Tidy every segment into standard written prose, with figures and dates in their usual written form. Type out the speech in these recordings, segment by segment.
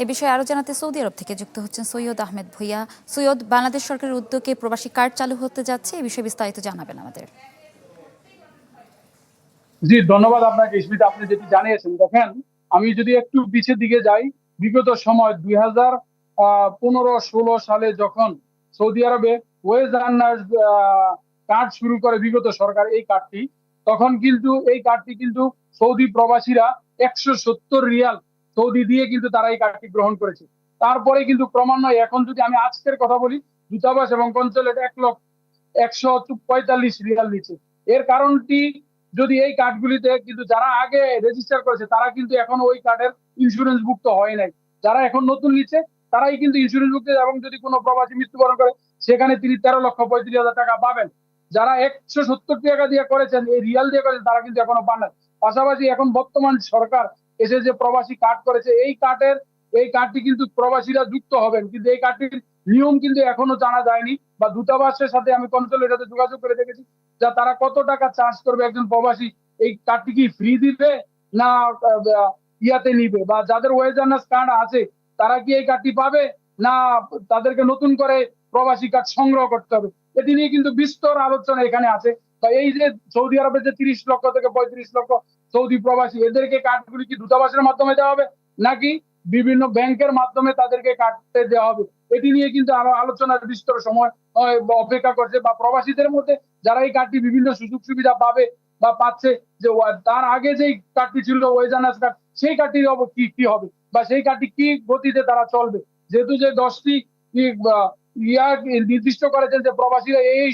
এ বিষয়ে আরো জানাতে সৌদি আরব থেকে যুক্ত হচ্ছেন সৈয়দ আহমেদ ভুইয়া। সৈয়দ, বাংলাদেশ সরকারের উদ্যোগে প্রবাসী কার্ড চালু হতে যাচ্ছে, এ বিষয়ে বিস্তারিত জানাবেন আমাদের। জি, ধন্যবাদ আপনাকে স্মিতা। আপনি যেটি জানিয়েছেন, দেখেন, আমি যদি একটু পিছের দিকে যাই, বিগত সময় 2015-16 সালে যখন সৌদি আরবে ওয়েজ আর্নার্স কার্ড শুরু করে বিগত সরকার এই কার্ডটি, তখন কিন্তু এই কার্ডটি কিন্তু সৌদি প্রবাসীরা 170 রিয়াল সৌদি দিয়ে কিন্তু তারা এই কার্ডটি গ্রহণ করেছে। তারপরে কিন্তু ক্রমান্বয়ে এখন যদি আমি আজকের কথা বলি, দূতাবাস এবং কনসুলেট 1,145 রিয়াল নিচ্ছে। এর কারণটি, যদি এই কার্ডগুলিতে কিন্তু যারা আগে রেজিস্টার করেছে তারা কিন্তু এখন ওই কার্ডের ইন্স্যুরেন্স ভুক্ত হয় নাই, যারা এখন নতুন নিচ্ছে তারাই কিন্তু ইন্স্যুরেন্স ভুক্ত, এবং যদি কোনো প্রবাসী মৃত্যুবরণ করে সেখানে তিনি 13,35,000 টাকা পাবেন। যারা 170 টাকা দিয়ে করেছেন, এই রিয়াল দিয়ে করেছেন, তারা কিন্তু এখনো পান না। পাশাপাশি এখন বর্তমান সরকার এসে যে প্রবাসী কার্ড করেছে, এই কার্ডটি কিন্তু প্রবাসীরা যুক্ত হবেন, কিন্তু এই কার্ডটির নিয়ম কিন্তু এখনো জানা যায়নি, বা দূতাবাসের সাথে আমি কনসুলেটের সাথে যোগাযোগ করে দেখেছি যা তারা কত টাকা চার্জ করবে একজন প্রবাসী এই কার্ডটি কি ফ্রি দিবে না ইয়াতে নিবে, বা যাদের ওয়েজ আর্নার্স কার্ড আছে তারা কি এই কার্ডটি পাবে না তাদেরকে নতুন করে প্রবাসী কার্ড সংগ্রহ করতে হবে। এটি নিয়ে কিন্তু বিস্তর আলোচনা এখানে আছে। এই যে সৌদি আরবের যে 30 লক্ষ থেকে 35 লক্ষ সৌদি প্রবাসী, এদেরকে কার্ডগুলি কি দূতাবাসের মাধ্যমে দেওয়া হবে নাকি বিভিন্ন ব্যাংকের মাধ্যমে তাদেরকে কাটতে দেওয়া হবে, এটি নিয়ে কিন্তু আরো আলোচনার বিস্তর সময় অপেক্ষা করছে। বা প্রবাসীদের মধ্যে যারা এই কার্ডটি বিভিন্ন সুযোগ সুবিধা পাবে বা পাচ্ছে, যে তার আগে যেই কার্ডটি ছিল ওয়েজ আর্নার্স কার্ড, সেই কার্ডটির কি হবে, বা সেই কার্ডটি কি গতিতে তারা চলবে, যেহেতু যে 10টি ইয়া নির্দিষ্ট করেছেন যে প্রবাসীরা এই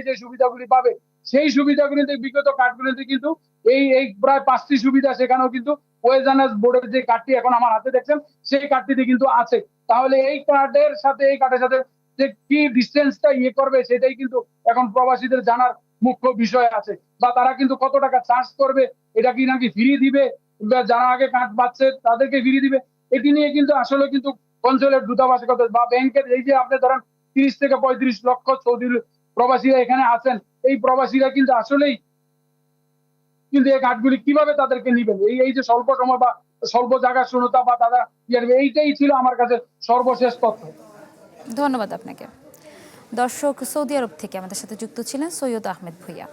যে সুবিধাগুলি পাবে, সেই সুবিধাগুলিতে বিগত কার্ডগুলিতে কিন্তু এই প্রায় 5টি সুবিধা সেখানেও কিন্তু ওয়েজ আর্নার্স বোর্ডের যে কার্ডটি এখন আমার হাতে দেখছেন সেই কার্ডটিতে কিন্তু আছে। তাহলে এই কার্ডের সাথে যে কি ডিস্টেন্সটা করবে সেটাই কিন্তু এখন প্রবাসীদের জানার মুখ্য বিষয় আছে। বা তারা কিন্তু কত টাকা চার্জ করবে, এটা কি নাকি ফ্রি দিবে, যারা আগে কার্ড পাচ্ছে তাদেরকে ফ্রি দিবে, এটি নিয়ে কিন্তু আসলে কিন্তু কনসুলেট, দূতাবাসের কথা বা ব্যাংকের, এই যে আপনি ধরেন 30 থেকে 35 লক্ষ সৌদি প্রবাসীরা এখানে আছেন, এই প্রবাসীরা কিন্তু আসলেই কিন্তু এই কার্ডগুলি কিভাবে তাদেরকে নিবেন, এই যে স্বল্প সময় বা স্বল্প জায়গার শূন্যতা বা তারা এইটাই ছিল আমার কাছে সর্বশেষ তথ্য। ধন্যবাদ আপনাকে। দর্শক, সৌদি আরব থেকে আমাদের সাথে যুক্ত ছিলেন সৈয়দ আহমেদ ভুইয়া।